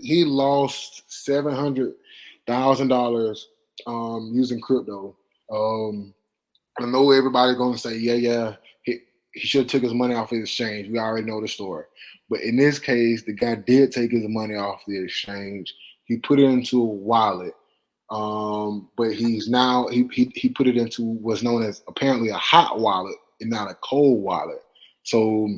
he lost $700,000 using crypto. I know everybody's gonna say, yeah, he should have took his money off his exchange. We already know the story. But in this case, the guy did take his money off the exchange. He put it into a wallet. But he's now he put it into what's known as apparently a hot wallet and not a cold wallet. So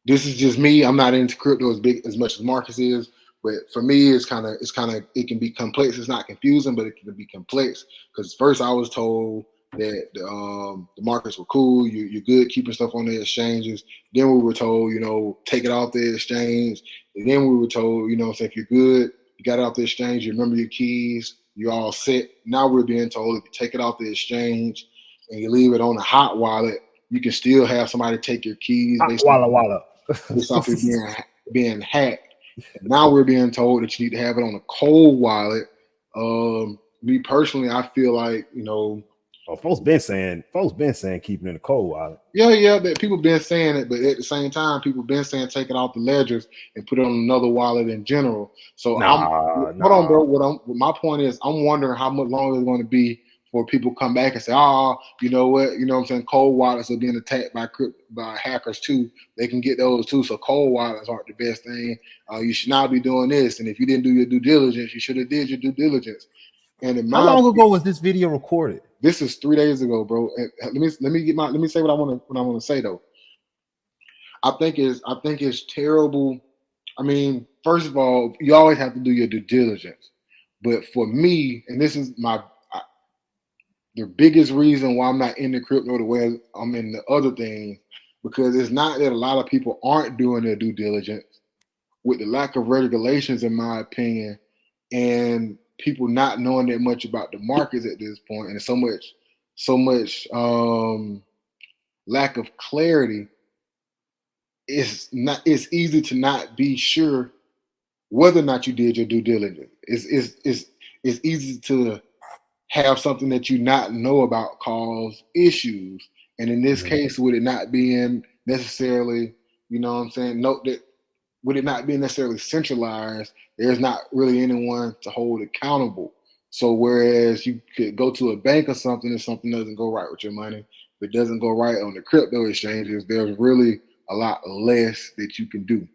this is just me. I'm not into crypto as much as Marcus is, but for me, it can be complex. It's not confusing, but it can be complex because first I was told that the markets were cool. You're good keeping stuff on the exchanges. Then we were told, take it off the exchange. And then we were told, so if you're good, you got it off the exchange, you remember your keys, you're all set. Now we're being told if you take it off the exchange and you leave it on a hot wallet, you can still have somebody take your keys based off it being hacked. And now we're being told that you need to have it on a cold wallet. Me personally, I feel like, folks been saying keeping it in a cold wallet. Yeah, that people been saying it, but at the same time, people been saying take it off the ledgers and put it on another wallet in general. So hold on, bro. My point is, I'm wondering how much longer it's going to be for people come back and say, you know what I'm saying, cold wallets are being attacked by hackers too. They can get those too. So cold wallets aren't the best thing. You should not be doing this. And if you didn't do your due diligence, you should have did your due diligence. And how long ago was this video recorded? This is 3 days ago, bro. And let me say what I want to say though. I think it's terrible. I mean, first of all, you always have to do your due diligence. But for me, and this is the biggest reason why I'm not into crypto the way I'm in the other things, because it's not that a lot of people aren't doing their due diligence. With the lack of regulations, in my opinion, and people not knowing that much about the markets at this point, and so much lack of clarity, it's easy to not be sure whether or not you did your due diligence. It's easy to have something that you not know about cause issues. And in this case, with it not being necessarily, with it not being necessarily centralized, there's not really anyone to hold accountable. So whereas you could go to a bank or something if something doesn't go right with your money, if it doesn't go right on the crypto exchanges, there's really a lot less that you can do.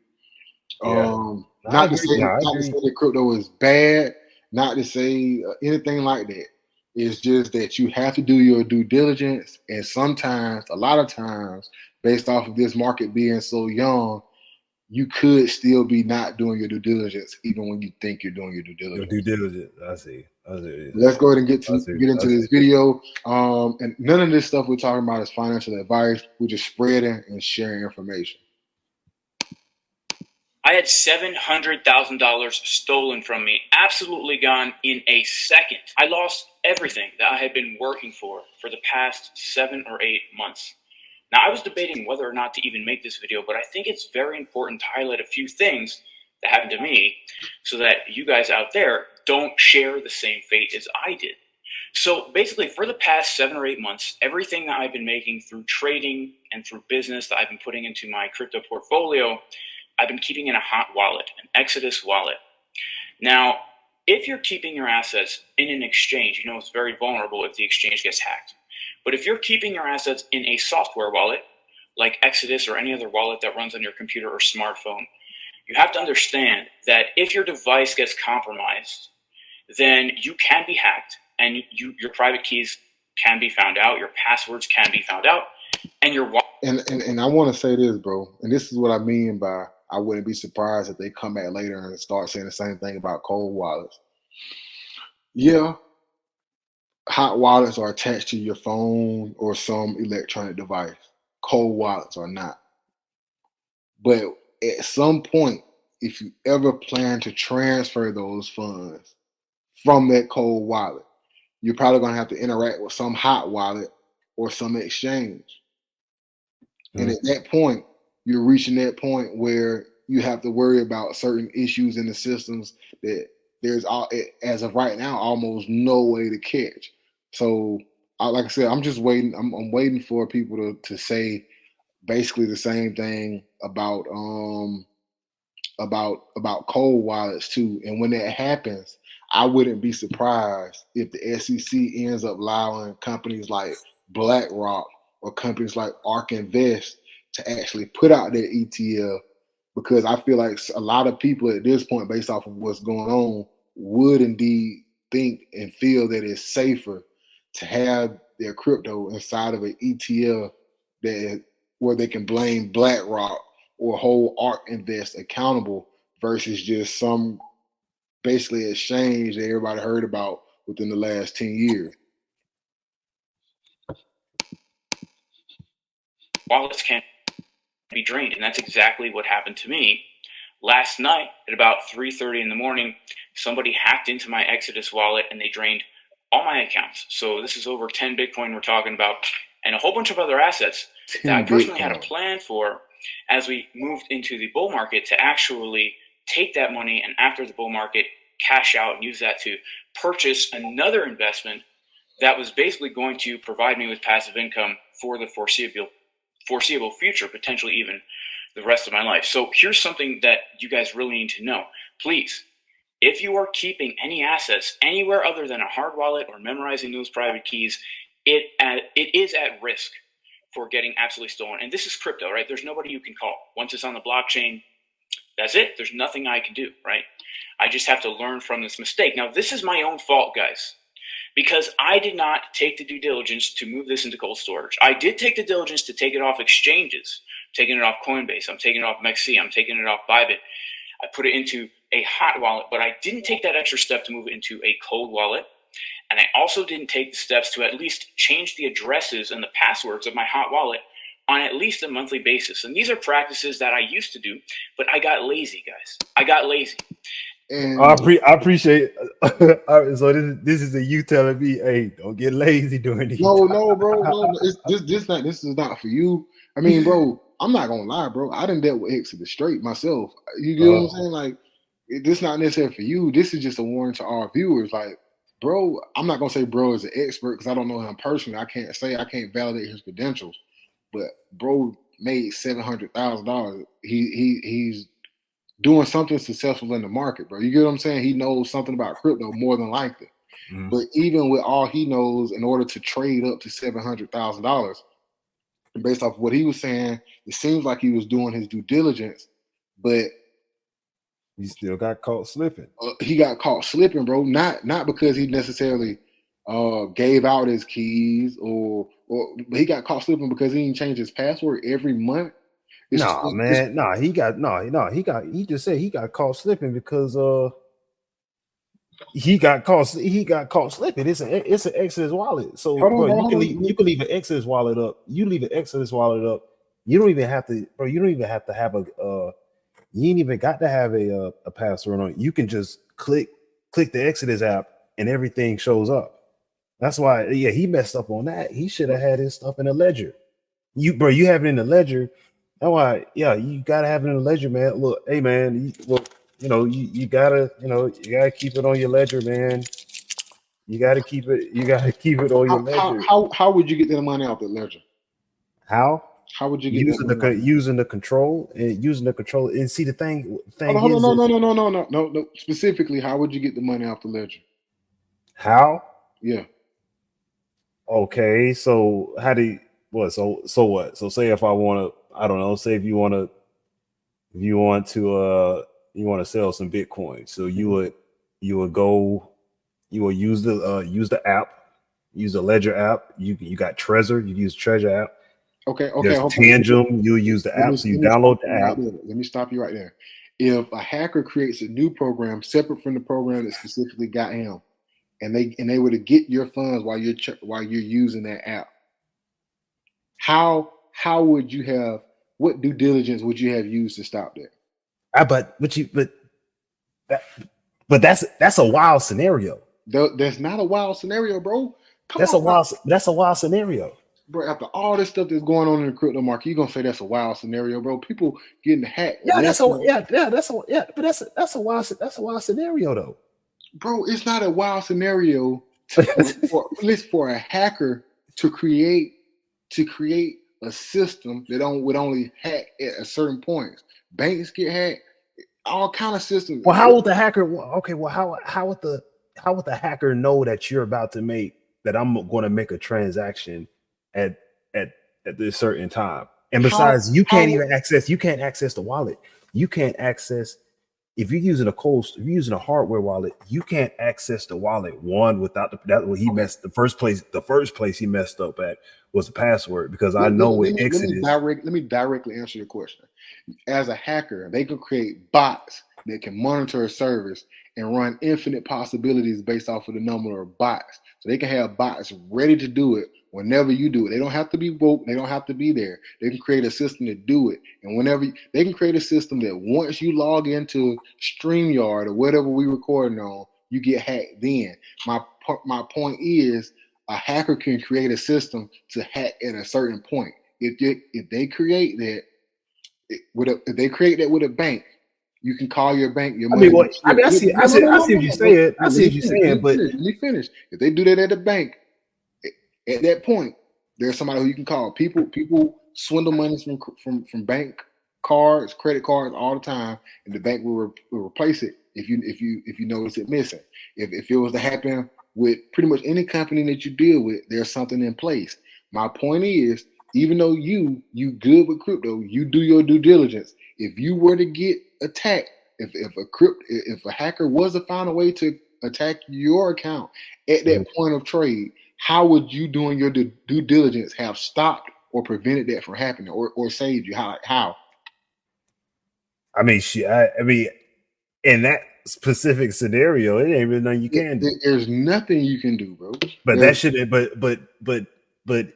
Yeah. Not to say that crypto is bad, not to say anything like that. It's just that you have to do your due diligence, and a lot of times, based off of this market being so young, you could still be not doing your due diligence, even when you think you're doing your due diligence. Your due diligence, I see. Let's go ahead and get into this video. And none of this stuff we're talking about is financial advice. We're just spreading and sharing information. I had $700,000 stolen from me, absolutely gone in a second. I lost everything that I had been working for the past 7 or 8 months. Now, I was debating whether or not to even make this video, but I think it's very important to highlight a few things that happened to me so that you guys out there don't share the same fate as I did. So basically, for the past 7 or 8 months, everything that I've been making through trading and through business that I've been putting into my crypto portfolio, I've been keeping in a hot wallet, an Exodus wallet. Now, if you're keeping your assets in an exchange, it's very vulnerable if the exchange gets hacked. But if you're keeping your assets in a software wallet, like Exodus or any other wallet that runs on your computer or smartphone, you have to understand that if your device gets compromised, then you can be hacked and your private keys can be found out, your passwords can be found out, and your wallet. And I want to say this, bro, and this is what I mean by I wouldn't be surprised if they come back later and start saying the same thing about cold wallets. Yeah. Hot wallets are attached to your phone or some electronic device. Cold wallets are not. But at some point, if you ever plan to transfer those funds from that cold wallet, you're probably going to have to interact with some hot wallet or some exchange. And at that point, you're reaching that point where you have to worry about certain issues in the systems that there's, as of right now, almost no way to catch. So, like I said, I'm just waiting. I'm waiting for people to say basically the same thing about about cold wallets too. And when that happens, I wouldn't be surprised if the SEC ends up allowing companies like BlackRock or companies like ARK Invest to actually put out their ETF, because I feel like a lot of people at this point, based off of what's going on, would indeed think and feel that it's safer to have their crypto inside of an ETF where they can blame BlackRock or hold ARK Invest accountable versus just some basically exchange that everybody heard about within the last 10 years. Wallets can be drained, and that's exactly what happened to me. Last night at about 3:30 in the morning, somebody hacked into my Exodus wallet and they drained all my accounts. So this is over 10 Bitcoin we're talking about, and a whole bunch of other assets that I personally had a plan for as we moved into the bull market to actually take that money and after the bull market cash out and use that to purchase another investment that was basically going to provide me with passive income for the foreseeable future, potentially even the rest of my life. So here's something that you guys really need to know. Please, if you are keeping any assets anywhere other than a hard wallet or memorizing those private keys, it is at risk for getting absolutely stolen. And this is crypto, right? There's nobody you can call. Once it's on the blockchain, that's it. There's nothing I can do, right? I just have to learn from this mistake. Now, this is my own fault, guys, because I did not take the due diligence to move this into cold storage. I did take the diligence to take it off exchanges. I'm taking it off Coinbase. I'm taking it off MEXC. I'm taking it off Bybit. I put it into a hot wallet, but I didn't take that extra step to move it into a cold wallet. And I also didn't take the steps to at least change the addresses and the passwords of my hot wallet on at least a monthly basis. And these are practices that I used to do, but I got lazy, guys. I got lazy. And I appreciate it. So this is you telling me, hey, don't get lazy doing these. No, bro. No, this is not for you. I mean, bro, I'm not gonna lie, bro. I done dealt with Exodus straight myself. You get what I'm saying? Like, this not necessarily for you. This is just a warning to our viewers. Like, bro, I'm not gonna say bro is an expert because I don't know him personally. I can't validate his credentials. But bro made $700,000. He's doing something successful in the market, bro. You get what I'm saying? He knows something about crypto more than likely. Mm-hmm. But even with all he knows, in order to trade up to $700,000, based off of what he was saying, it seems like he was doing his due diligence, but he still got caught slipping. He got caught slipping, bro. Not because he necessarily gave out his keys or he got caught slipping because he didn't change his password every month. He just said he got caught slipping because he got caught slipping. It's an Exodus wallet. So you can leave an Exodus wallet up. You leave an Exodus wallet up. You don't even have to, bro. You don't even have to have you ain't even got to have a password on it. You can just click the Exodus app and everything shows up. That's why, he messed up on that. He should have had his stuff in a ledger. You have it in the ledger. That's why, you gotta have it in the ledger, man. Look, hey, man, you gotta keep it on your ledger, man. You gotta keep it on your ledger. How would you get the money off the ledger? How would you get using the control and see the thing? No. Specifically, how would you get the money off the ledger? How? Yeah. Okay, so how do you what? So what? So say if I want to, I don't know. Say if you want to sell some Bitcoin, so you would use the app, use the Ledger app. You got Trezor, you use Trezor app. Okay. There's Tangent, you use the app, so you download the app. Let me stop you right there. If a hacker creates a new program separate from the program that specifically got him, and they were to get your funds while you're using that app, how would you have, what due diligence would you have used to stop that? But that's a wild scenario. That's not a wild scenario, bro. That's a wild scenario. Bro, after all this stuff that's going on in the crypto market, you're gonna say that's a wild scenario, bro. People getting hacked. That's a wild scenario though. Bro, it's not a wild scenario for a hacker to create a system that would only hack at a certain point. Banks get hacked. all kind of systems. Well, how would the hacker? Okay, well, how would the hacker know that you're about to I'm going to make a transaction at at this certain time? And besides, you can't access the wallet. You can't access if you're using a hardware wallet, you can't access the wallet without the first place he messed up at was the password, because I know with Exodus. Let me directly answer your question. As a hacker, they can create bots that can monitor a service and run infinite possibilities based off of the number of bots. So they can have bots ready to do it whenever you do it. They don't have to be woke. They don't have to be there. They can create a system to do it. And they can create a system that once you log into StreamYard or whatever we recording on, you get hacked then. My point is, a hacker can create a system to hack at a certain point. If they create that with a bank, you can call your bank. Your money. I see what you're saying. I see what you're saying, but let me finish. If they do that at the bank, at that point, there's somebody who you can call. People swindle money from bank cards, credit cards all the time, and the bank will replace it if you notice it missing. If it was to happen with pretty much any company that you deal with, there's something in place. My point is, even though you good with crypto, you do your due diligence. If you were to get attacked, if a hacker was to find a way to attack your account at that point of trade, how would you, doing your due diligence, have stopped or prevented that from happening, or saved you? How? I mean, in that specific scenario, it ain't really nothing you can do. There's nothing you can do, bro. But that shouldn't. But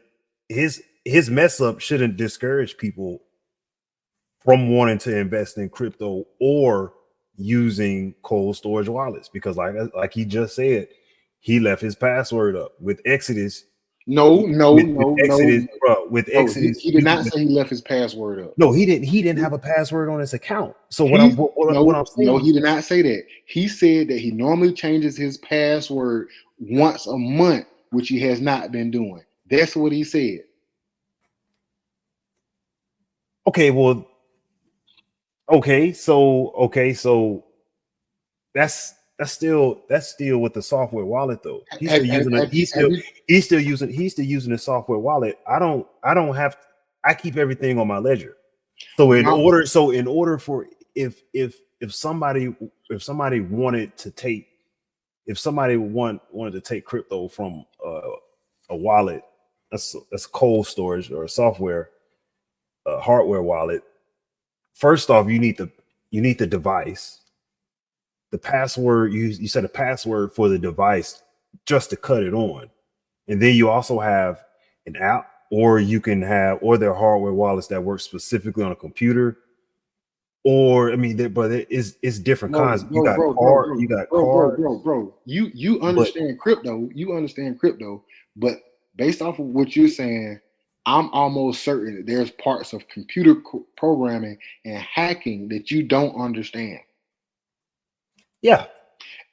his mess up shouldn't discourage people from wanting to invest in crypto or using cold storage wallets, because like he just said, he left his password up with Exodus. With Exodus, he did not say he left his password up. No, he didn't. He didn't have a password on his account. So what I'm saying? No, he did not say that. He said that he normally changes his password once a month, which he has not been doing. That's what he said. So that's still with the software wallet though. He's still using the software wallet. I keep everything on my ledger. So in order for if somebody wanted to take crypto from a wallet, that's cold storage or a software hardware wallet. First off, you need the device. The password, you set a password for the device just to cut it on. And then you also have an app, or there are hardware wallets that work specifically on a computer. Or it's different kinds. You got card. You understand crypto. You understand crypto, but based off of what you're saying, I'm almost certain that there's parts of computer programming and hacking that you don't understand. Yeah.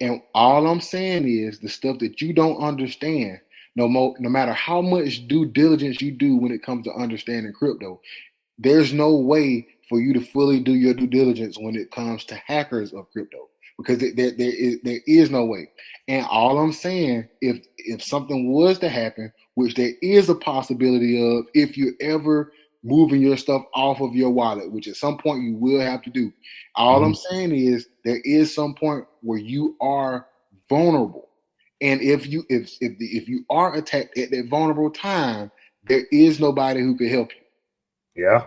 And all I'm saying is, the stuff that you don't understand, no matter how much due diligence you do when it comes to understanding crypto, there's no way for you to fully do your due diligence when it comes to hackers of crypto, because there is no way. And all I'm saying, if something was to happen, which there is a possibility of, if you're ever moving your stuff off of your wallet, which at some point you will have to do. All I'm saying is, there is some point where you are vulnerable, and if you are attacked at that vulnerable time, there is nobody who can help you. Yeah,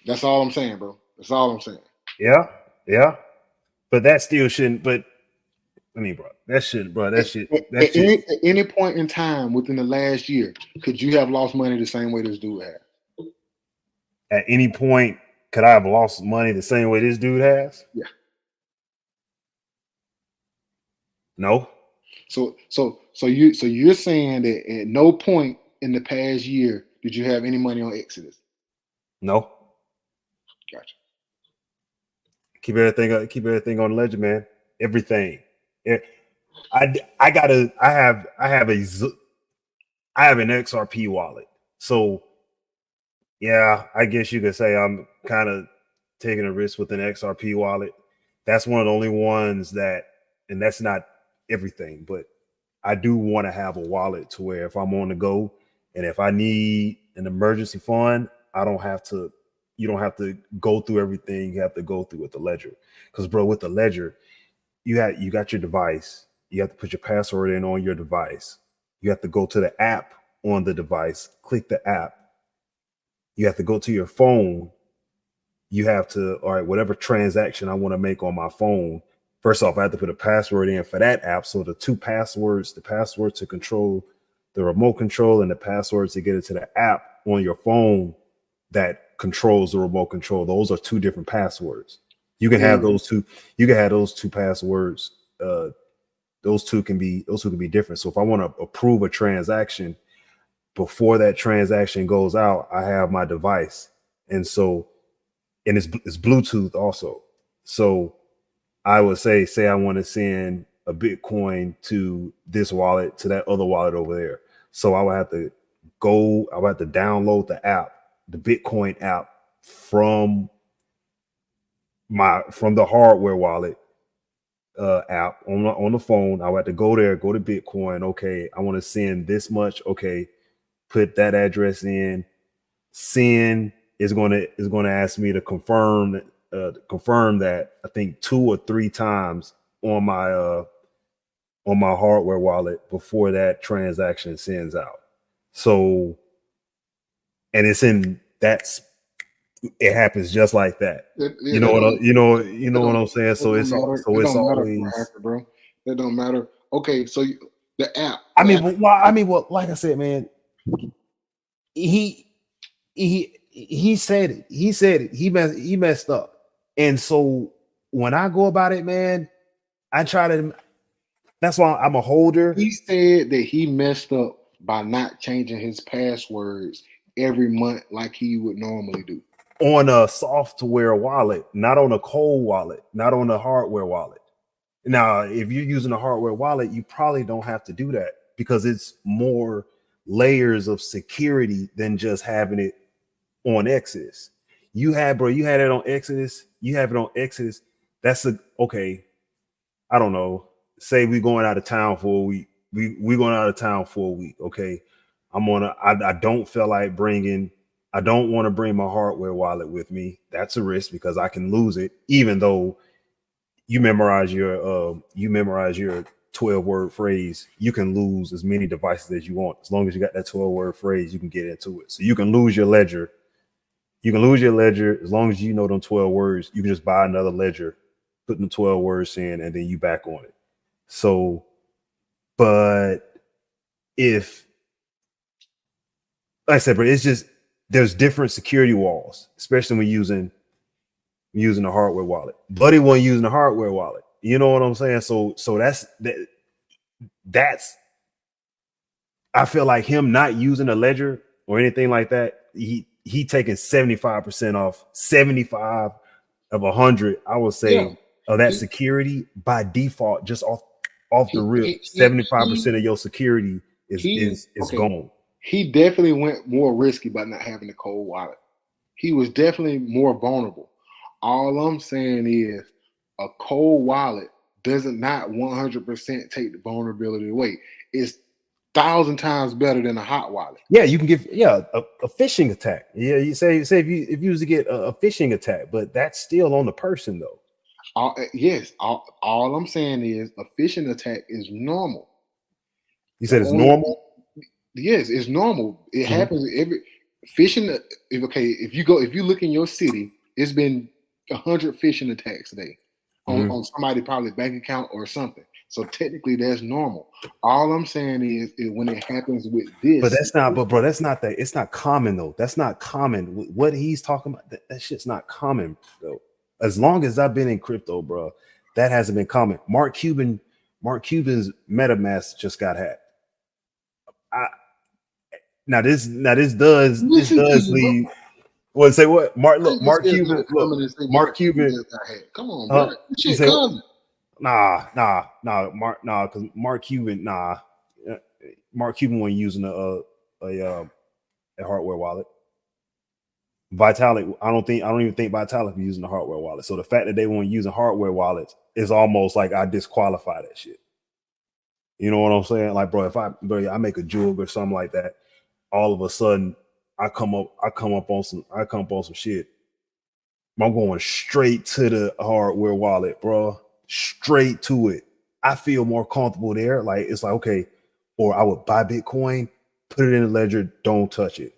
that's all I'm saying, bro. That's all I'm saying. Yeah, but that still shouldn't. But I mean, bro, that shouldn't, bro. At any point in time within the last year, could you have lost money the same way this dude has? At any point, could I have lost money the same way this dude has? Yeah. No. So you're saying that at no point in the past year did you have any money on Exodus? No. Gotcha. Keep everything on the ledger, man. Everything. I have an XRP wallet. So yeah, I guess you could say I'm kind of taking a risk with an XRP wallet. That's one of the only ones that, and that's not everything, but I do want to have a wallet to where if I'm on the go and if I need an emergency fund, I don't have to, you don't have to go through everything you have to go through with the ledger. Because bro, with the ledger, you got your device. You have to put your password in on your device. You have to go to the app on the device, click the app. You have to go to your phone. You have to, all right, whatever transaction I want to make on my phone. First off, I have to put a password in for that app. So the two passwords, the password to control the remote control and the passwords to get it to the app on your phone that controls the remote control. Those are two different passwords. You can have those two. You can have those two passwords. Those two can be different. So if I want to approve a transaction before that transaction goes out, I have my device, and it's Bluetooth also. So I would say I want to send a Bitcoin to this wallet to that other wallet over there. So I would have to download the app, the Bitcoin app from the hardware wallet app on the phone. I would have to go there, go to Bitcoin. Okay, I want to send this much. Okay, put that address in. Send is going to ask me to confirm that I think 2 or 3 times on my hardware wallet before that transaction sends out. So, and it happens just like that. You know what I'm saying? So it's always, bro. That don't matter. Okay, so the app. Well, like I said, man, he said it. He messed up. And so when I go about it, man, I try to. That's why I'm a holder. He said that he messed up by not changing his passwords every month like he would normally do. On a software wallet, not on a cold wallet, not on a hardware wallet. Now, if you're using a hardware wallet, you probably don't have to do that because it's more layers of security than just having it on Exodus. You had it on Exodus. You have it on Exodus. That's okay. I don't know. Say we're going out of town for a week. We're going out of town for a week. Okay. I don't feel like I don't want to bring my hardware wallet with me. That's a risk because I can lose it, even though you memorize your 12-word phrase. You can lose as many devices as you want. As long as you got that 12-word phrase, you can get into it. So you can lose your ledger. You can lose your ledger as long as you know them 12 words. You can just buy another ledger, put them 12 words in, and then you back on it. So, but if, like I said, but it's just, there's different security walls, especially when using a hardware wallet. Buddy wasn't using a hardware wallet. You know what I'm saying? So that's I feel like him not using a ledger or anything like that, he taking 75% off 75 of 100, I would say, of that security by default, just off the rip. 75% of your security is gone. He definitely went more risky by not having a cold wallet. He was definitely more vulnerable. All I'm saying is a cold wallet doesn't not 100% take the vulnerability away. It's 1,000 times better than a hot wallet. Yeah, you can give a phishing attack. Yeah, you say if you was to get a phishing attack, but that's still on the person though. All I'm saying is a phishing attack is normal. You said it's normal? Yes, it's normal. It happens every phishing. If you look in your city, it's been 100 phishing attacks today on somebody's probably bank account or something. So technically, that's normal. All I'm saying is when it happens with this, but that's not. But bro, that's not that. It's not common though. That's not common. What he's talking about, that shit's not common though. As long as I've been in crypto, bro, that hasn't been common. Mark Cuban's MetaMask just got hacked. This does lead. Well, say what? Mark Cuban. Come on, bro. Shit coming. Because Mark Cuban, Mark Cuban wasn't using a hardware wallet. Vitalik, I don't even think Vitalik be using the hardware wallet. So the fact that they want to use a hardware wallet is almost like I disqualify that shit. You know what I'm saying? Like, bro, if I make a jug or something like that, all of a sudden I come up on some shit. I'm going straight to the hardware wallet, bro. Straight to it. I feel more comfortable there. Like, it's like, okay, or I would buy Bitcoin, put it in the ledger, don't touch it.